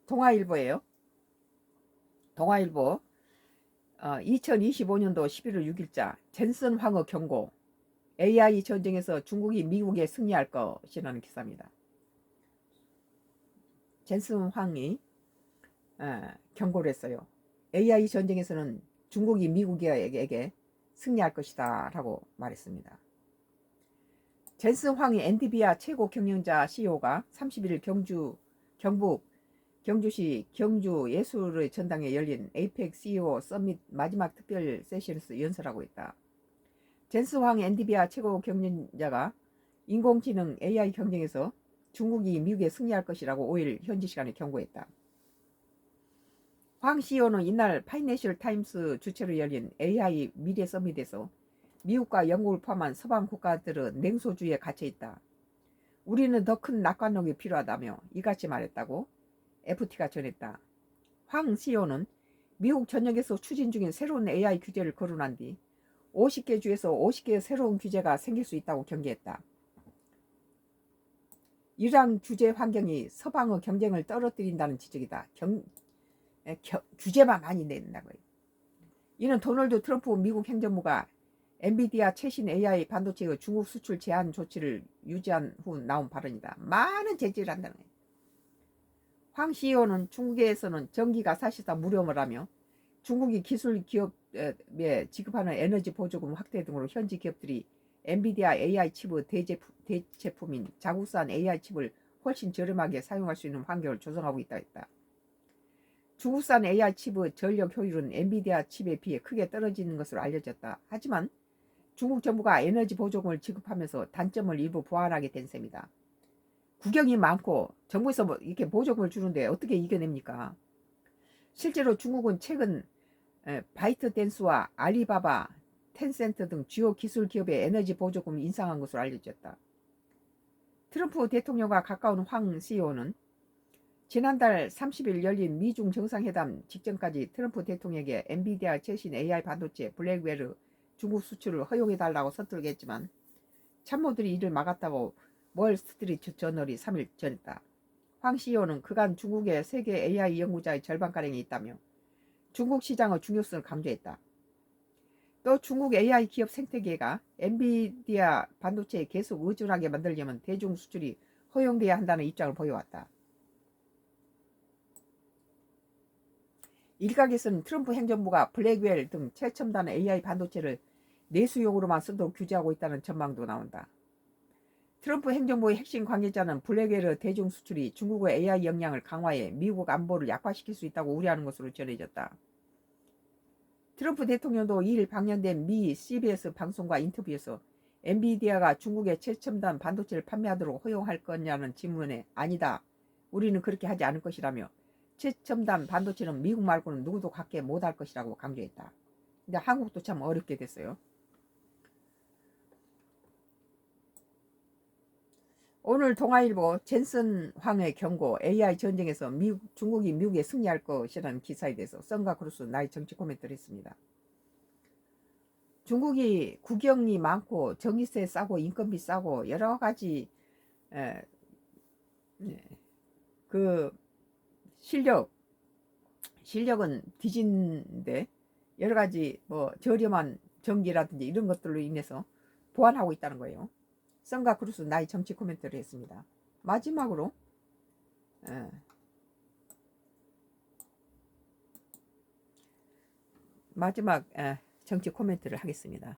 동아일보예요. 동아일보 2025년도 11월 6일자 젠슨 황어 경고. AI 전쟁에서 중국이 미국에 승리할 것이라는 기사입니다. 젠슨 황이 경고를 했어요. AI 전쟁에서는 중국이 미국에게 승리할 것이다 라고 말했습니다. 젠슨 황이 엔비디아 최고 경영자 CEO가 31일 경북 경주시 경주 예술의 전당에 열린 에이펙 CEO 서밋 마지막 특별 세션에서 연설하고 있다. 젠슨 황 엔비디아 최고 경영자가 인공지능 AI 경쟁에서 중국이 미국에 승리할 것이라고 5일 현지 시간에 경고했다. 황 CEO는 이날 파이낸셜 타임스 주최로 열린 AI 미래 서밋에서 미국과 영국을 포함한 서방 국가들은 냉소주의에 갇혀있다. 우리는 더 큰 낙관론이 필요하다며 이같이 말했다고 FT가 전했다. 황 CEO는 미국 전역에서 추진 중인 새로운 AI 규제를 거론한 뒤 50개 주에서 50개의 새로운 규제가 생길 수 있다고 경계했다. 이러한 규제 환경이 서방의 경쟁을 떨어뜨린다는 지적이다. 규제만 많이 낸다고요. 이는 도널드 트럼프 미국 행정부가 엔비디아 최신 AI 반도체의 중국 수출 제한 조치를 유지한 후 나온 발언이다. 많은 제지를 한다는 거예요. 황 CEO는 중국에서는 전기가 사실상 무료라며 중국이 기술 기업에 지급하는 에너지 보조금 확대 등으로 현지 기업들이 엔비디아 AI 칩의 대제품인 자국산 AI 칩을 훨씬 저렴하게 사용할 수 있는 환경을 조성하고 있다 했다. 중국산 AI 칩의 전력 효율은 엔비디아 칩에 비해 크게 떨어지는 것으로 알려졌다. 하지만 중국 정부가 에너지 보조금을 지급하면서 단점을 일부 보완하게 된 셈이다. 국경이 많고 정부에서 뭐 이렇게 보조금을 주는데 어떻게 이겨냅니까? 실제로 중국은 최근 바이트댄스와 알리바바, 텐센트 등 주요 기술 기업의 에너지 보조금을 인상한 것으로 알려졌다. 트럼프 대통령과 가까운 황 CEO는 지난달 30일 열린 미중 정상회담 직전까지 트럼프 대통령에게 엔비디아 최신 AI 반도체 블랙웰의 중국 수출을 허용해달라고 서툴겠지만 참모들이 이를 막았다고 월스트리트 저널이 3일 전했다. 황 CEO는 그간 중국의 세계 AI 연구자의 절반가량이 있다며 중국 시장의 중요성을 강조했다. 또 중국 AI 기업 생태계가 엔비디아 반도체에 계속 의존하게 만들려면 대중 수출이 허용돼야 한다는 입장을 보여왔다. 일각에서는 트럼프 행정부가 블랙웰 등 최첨단 AI 반도체를 내수용으로만 쓰도록 규제하고 있다는 전망도 나온다. 트럼프 행정부의 핵심 관계자는 블랙웰의 대중 수출이 중국의 AI 역량을 강화해 미국 안보를 약화시킬 수 있다고 우려하는 것으로 전해졌다. 트럼프 대통령도 2일 방영된 미 CBS 방송과 인터뷰에서 엔비디아가 중국의 최첨단 반도체를 판매하도록 허용할 거냐는 질문에 아니다. 우리는 그렇게 하지 않을 것이라며 최첨단 반도체는 미국 말고는 누구도 갖게 못할 것이라고 강조했다. 근데 한국도 참 어렵게 됐어요. 오늘 동아일보 젠슨 황의 경고 AI 전쟁에서 중국이 미국에 승리할 것이라는 기사에 대해서 썬과 크루스 나의 정치 코멘트를 했습니다. 중국이 국영이 많고 전기세 싸고 인건비 싸고 여러 가지 그 실력은 뒤진데 여러 가지 뭐 저렴한 전기라든지 이런 것들로 인해서 보완하고 있다는 거예요. 썬과 크루스 나의 정치 코멘트를 했습니다. 마지막으로 마지막 정치 코멘트를 하겠습니다.